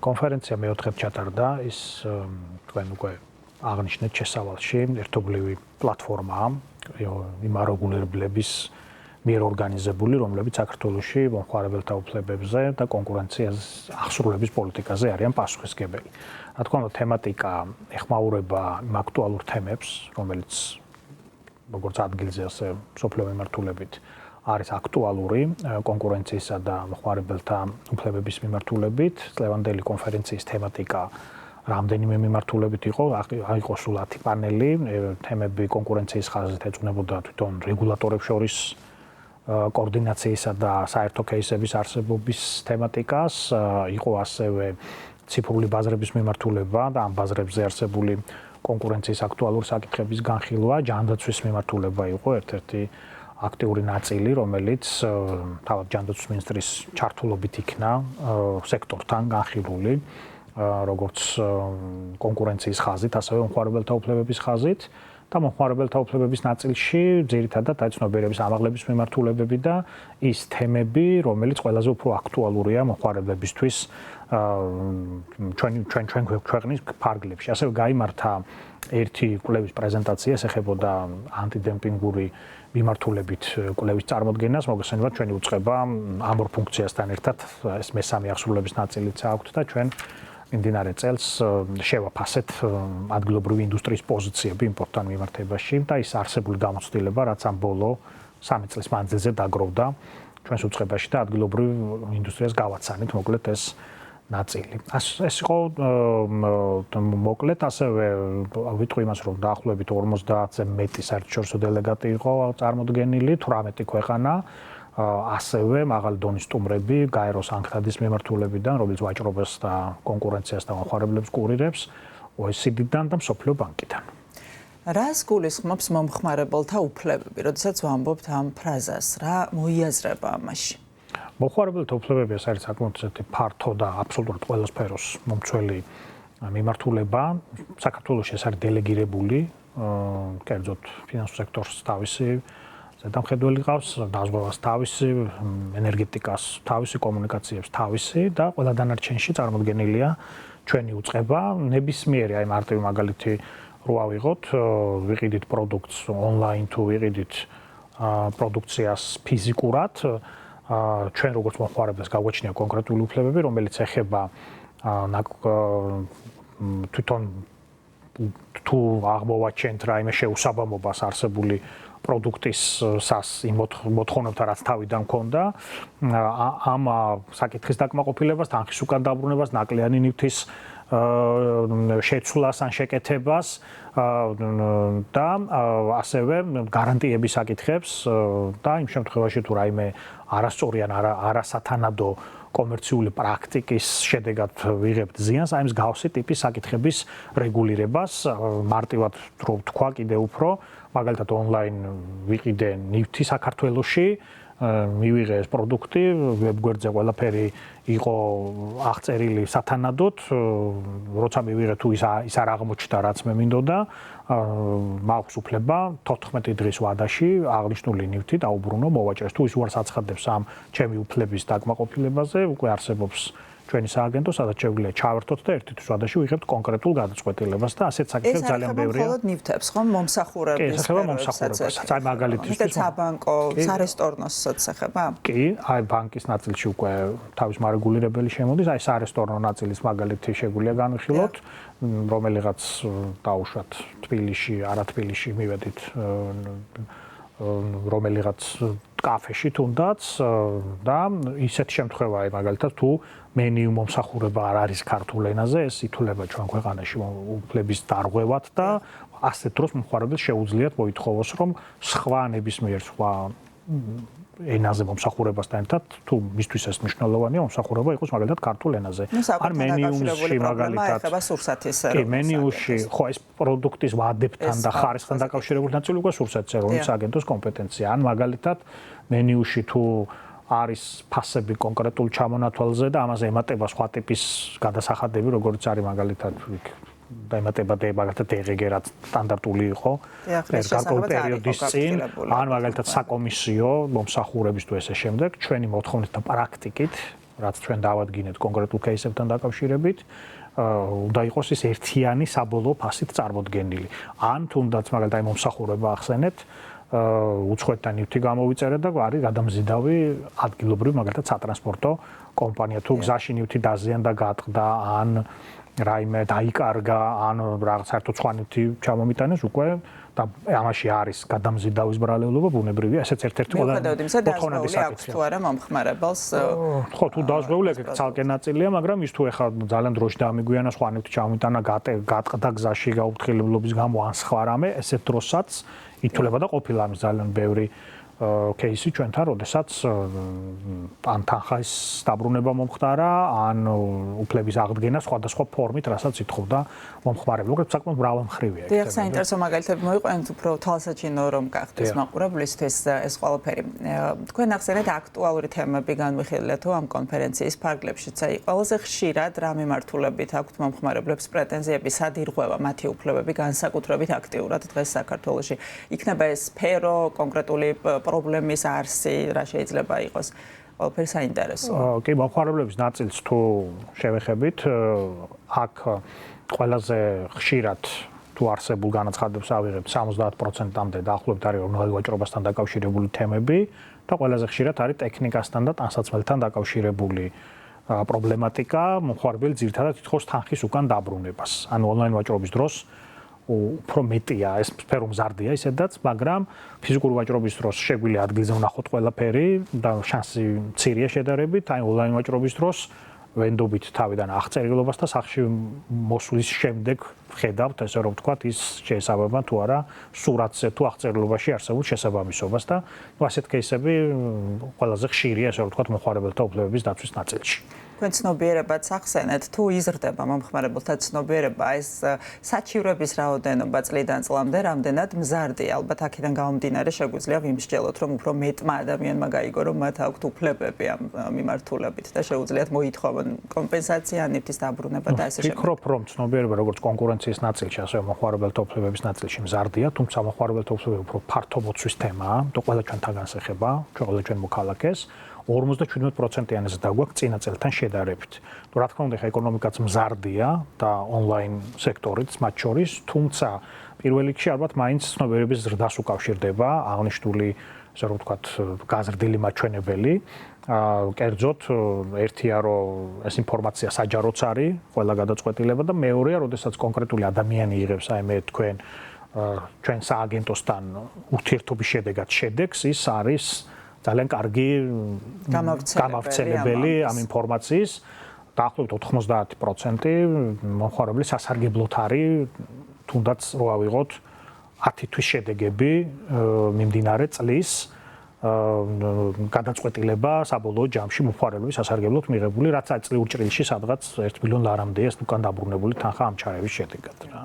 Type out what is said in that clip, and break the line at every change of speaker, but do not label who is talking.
კონფერენცია მეოთხედ ჩატარდა, ის თქვენ უკვე აღნიშნეთ შესავალში, ერთობლივი პლატფორმაა, იმ არეგულირებლების მიერ ორგანიზებული, რომლებიც საქართველოში მომხმარებელთა უფლებებზე და კონკურენციას აღსრულების პოლიტიკაზე არიან პასუხისმგებელი. რა თქმა უნდა, თემატიკა ეხმაურება იმ აქტუალურ თემებს, რომელიც როგორც ადგილზე, ასე სოფლიო მიმართულებით არის აქტუალური კონკურენციისა და მომხმარებელთა უფლებების მიმართულებით. წლევანდელი კონფერენციის თემატიკა რამდენიმე მიმართულებით იყო სულ 10 პანელი, თემები კონკურენციის ხაზით ეძღვნებოდა თვითონ რეგულატორებს შორის კოორდინაციისა და საერთო кейსების არსებობის თემატიკას, იყო ასევე ციფრული ბაზრების მიმართულება და ამ ბაზრებზე არსებული კონკურენციის აქტუალური საკითხების განხილვა, ჯანდაცვის მიმართულება იყო ერთ-ერთი აქტიური ნაწილი, რომელიც თავად ჯანდაცვის მინისტრის ჩართულობით იქნა სექტორთან განხილული, როგორც კონკურენციის ხაზით, ასევე მომხმარებელთა უფლებების ხაზით. და მომხმარებელთა უფლებების ნაწილში ძირითადად დაიცნობიერების ამაღლების მიმართულებები და ის თემები, რომელიც ყველაზე უფრო აქტუალურია მომხმარებლებისთვის ჩვენ ქვეყნის ფარგლებში. ასევე გაიმართა ერთი კვლევის პრეზენტაცია, ეს ეხებოდა ანტიდემპინგური მიმართულებით კვლევის წარმოდგენას, მოგესალმებით ჩვენი უწყება ამ ორ ფუნქციასთან ერთად ეს მესამე აღსრულების ნაწილიც აქვთ და ჩვენ მიმდინარე წელს შევაფასეთ ადგილობრივი ინდუსტრიის პოზიციები იმპორტთან მიმართებაში და ის არსებული გამოცდილება, რაც ამ ბოლო 3 წლის მანძილზე დაგროვდა ჩვენს უწყებაში და ადგილობრივ ინდუსტრიას გავაცანით, მოკლედ ეს ნაწილი. ეს იყო მოკლედ, ასევე ვიტყვი იმას, რომ დაახლოებით 50-ზე მეტი საერთაშორისო დელეგატი იყო წარმოდგენილი, 18 ქვეყანა. ასევე მაღალი დონის სტუმრები გაეროს ანქტადის მიმართულებიდან, რომელიც ვაჭრობას და კონკურენციას და მომხმარებლებს კურირებს, OECD-დან და მსოფლიო ბანკიდან.
რას გულისხმობს მომხმარებელთა უფლებები, როდესაც ვამბობთ ამ ფრაზას, რა მოიაზრება ამაში?
მომხმარებელთა უფლებები ეს არის საკმაოდ ფართო და აბსოლუტურად ყველა სფეროს მომცველი მიმართულება. საქართველოში ეს არის დელეგირებული, კერძოდ ფინანსურ სექტორს თავისი ზედამხედველი ყავს, დაზღვევას თავისი, ენერგეტიკას თავისი, კომუნიკაციებს თავისი და ყველა დანარჩენში წარმოდგენილია ჩვენი უწყება. ნებისმიერი აი მარტივი მაგალითი რო ავიღოთ, ვიყიდით პროდუქტს ონლაინ თუ ვიყიდით პროდუქციას ფიზიკურად, ჩვენ როგორც მომხმარებელს გაგვაჩნია კონკრეტული უფლებები, რომელიც ეხება თვითონ თუ აღმოვაჩენთ რაიმე შეუსაბამობას არსებული პროდუქტის მოთხოვნებთან, რაც თავიდან მქონდა, ამ საკითხის დაკმაყოფილებას, თანხის უკან დაბრუნებას, ნაკლიანი ნივთის შეცვლას ან შეკეთებას და ასევე გარანტიების საკითხებს და იმ შემთხვევაში თუ რაიმე არასწორი ან არასათანადო კომერციული პრაქტიკის შედეგად ვიღებთ ზიანს, აი მსგავსი ტიპის საკითხების რეგულირებას, მარტივად რო ვთქვა კიდე უფრო, მაგალითად ონლაინ ვიყიდე ნივთი საქართველოში, მივიღე ეს პროდუქტი, ვებგვერდზე ყველაფერი იყო აღწერილი სათანადოდ, როცა მივიღე თუ ის არ აღმოჩნდა, რაც მე მინდოდა, მაქვს უფლება 14 დღის ვადაში აღნიშნული ნივთი დაუბრუნო, მოვაჭრეს. თუ ის უარს აცხადებს ამ ჩემი უფლების დაკმაყოფილებაზე, უკვე არსებობს ჩვენი სააგენტო, სადაც შეგვიძლია ჩავერთოთ და ერთი თვის ვადაში ვიღებთ კონკრეტულ გადაწყვეტილებას და ასეთ საკითხებს ძალიან ბევრია.
ეს არის მხოლოდ ნივთებს, ხომ, მომსახურების
სფეროსაც. აი მაგალითისთვის
საბანკო, სარესტორნოსაც ეხება?
კი, აი ბანკის ნაწილში უკვე თავის მარეგულირებელი შემოდის, აი სარესტორნო ნაწილის მაგალითი შეგვიძლია განვიხილოთ, რომელიღაც დაუშვათ თბილისში, არა თბილისში მივედით რომელიღაც კაფეში თუნდაც და ისეთი შემთხვევაა მაგალითად თუ მენიუ მომსახურება არ არის ქართულ ენაზე, ეს ითვლება ჩვენ ქვეყანაში უფლების დარღვევად და ასეთ დროს მომხმარებელს შეუძლიათ მოითხოვოს, რომ სხვა ნებისმიერ სხვა ენაზე მომსახურებასთან ერთად თუ მისთვის ეს მნიშვნელოვანია, მომსახურება იყოს მაგალითად ქართულ ენაზე.
არ მენიუში მაგალითად ეხება სურსათის ეროვნულ.
კი, მენიუში, ხო, ეს პროდუქტის ვადებთან და ხარისხთან დაკავშირებული ნაწილი უკვე სურსათის ეროვნულ აგენტოს კომპეტენცია. ან მაგალითად მენიუში თუ არის ფასები კონკრეტულ ჩამონათვალზე და ამაზე ემატება სხვა ტიპის გადასახადები, როგორც არის მაგალითად დაემატება მაგალითად ეგ რაც სტანდარტული იყო გარკვეულ პერიოდის წინ, ან მაგალითად საკომისიო მომსახურების თუ ესე შემდეგ, ჩვენი მოთხოვნით და პრაქტიკით რაც ჩვენ დავადგინეთ კონკრეტულ кейსებთან დაკავშირებით, უნდა იყოს ის ერთიანი საბოლოო ფასით წარმოდგენილი. ან თუნდაც მაგალითად მომსახურება ახსენეთ, უცხოეთთან ნივთი გამოვიწერეთ და არის გადამზიდავი ადგილობრივ მაგალითად სატრანსპორტო კომპანია. თუ გზაში ნივთი დაზიანდა, გაატყდა, ან რაიმე დაიკარგა, ან რაღაც საერთოდ სხვა ნივთი ჩამომიტანეს, უკვე და ამაში არის გადამზიდავის ბრალეულობა, ბუნებრივია, ესეც ერთ-ერთი
მოთხოვნადი საკითხია. თუ არა მომხმარებელს
ხო, თუ დაასვეული ეგ ცალკე ნაწილია, მაგრამ ის თუ ეხლა ძალიან დროში დამიგვიანა სხვა ნივთი ჩამომიტანა, გაატყდა გზაში გაუფრთხილებლობის გამო ან სხვა რამე, ესეთ დროსაც ითვლება და ყოფილა ამის ძალიან ბევრი кейსი ჩვენთან, როდესაც ან თანხის დაბრუნება მომხდარა, ან უფლების აღდგენა სხვადასხვა ფორმით, რასაც ითხოვდა მომხმარებელი. უბრალოდ საკმაოდ მრავალმხრივია.
დიახ, საინტერესო მაგალითები მოიყვანეთ, უფრო თვალსაჩინო რომ გახდეს მაყურებლისთვის ეს ყველაფერი. თქვენ ახსენეთ აქტუალური თემები განვიხილეთ ამ კონფერენციის ფარგლებშიც. აი, ყველაზე ხშირად რა მიმართულებით აქვთ მომხმარებლებს პრეტენზიები, სად ირღვევა მათი უფლებები განსაკუთრებით აქტიურად დღეს საქართველოში? იქნება ეს სფერო, კონკრეტული პრობლემის არსი, რა შეიძლება იყოს? ყველაფერი საინტერესოა.
კი, მომხმარებლების ნაწილს თუ შევეხებით, აქ ყველაზე ხშირად თუ არსებულ განაცხადებს ავიღებთ 70%-მდე დაახლოებით არის ონლაინ ვაჭრობასთან დაკავშირებული თემები და ყველაზე ხშირად არის ტექნიკასთან და ტანსაცმელთან დაკავშირებული პრობლემატიკა. მომხმარებელი ძირითადად ითხოვს თანხის უკან დაბრუნებას. ანუ ონლაინ ვაჭრობის დროს უფრო მეტია ეს სფერო მზარდია ისედაც, მაგრამ ფიზიკური ვაჭრობის დროს შეგვიძლია ადგილზე ვნახოთ ყველაფერი და შანსი მცირეა შედარებით, აი ონლაინ ვაჭრობის დროს ვენდობით თავიდან აღწერილობას და სახში მოსვლის შემდეგ ხედავთ, ესე რომ ვთქვათ, ის შეესაბამება თუ არა სურათზე თუ აღწერილობაში არსებულ შესაბამისობას და ასეთ кейსები ყველაზე ხშირია, ესე რომ ვთქვათ, მომხმარებელთა უფლებების დაცვის ნაწილში.
თქვენ ცნობიერებაც ახსენეთ, თუ იზრდება მომხმარებელთა ცნობიერება, ეს საჩივრების რაოდენობა წლიდან წლამდე რამდენად მზარდია. ალბათ აქედან გამომდინარე შეგვიძლია ვიმსჯელოთ, რომ უფრო მეტმა ადამიანმა გაიგო, რომ მათ აქვთ უფლებები ამ მიმართულებით და შეუძლიათ მოითხოვონ კომპენსაცია, ნივთის დაბრუნება და ასე შემდეგ.
ვფიქრობ, რომ ცნობიერება როგორც კონკურენციის ნაწილში, ასევე მომხმარებელთა უფლებების ნაწილში მზარდია, თუმცა მომხმარებელთა უფლებები უფრო ფართო მოცვის თემაა, და ყველა ჩვენთან განსეხება, ყველა ჩვენ მოქალაქეს. 57%-იანზე დაგვაქვს წინა წელთან შედარებით. თუ რა თქმა უნდა, ეკონომიკაც მზარდია და ონლაინ სექტორიც მათ შორის, თუმცა პირველ რიგში ალბათ მაინც ცნობიერების ზრდას უკავშირდება აღნიშნული, ასე რომ ვთქვათ, გაზრდილი მაჩვენებელი. კერძოდ, ერთია, რომ ეს ინფორმაცია საჯაროც არის, ყველა გადაწყვეტილება და მეორეა, როდესაც კონკრეტული ადამიანი იღებს აი მე თქვენ ჩვენ სააგენტოსთან ურთიერთობის შედეგად შედეგს, ის არის ძალიან კარგი გამავრცელებელი ამ ინფორმაციის. დაახლოებით 90% მომხმარებელი სასარგებლოდ არის, თუნდაც რო ავიღოთ 10 თვის შედეგები მიმდინარე წლის გადაწყვეტილება საბოლოო ჯამში მომხმარებლების სასარგებლოდ მიღებული, რაც წლიურ ჭრილში სადღაც 1 მილიონ ლარამდეა ეს უკან დაბრუნებული თანხა ამჩარების შედეგად რა.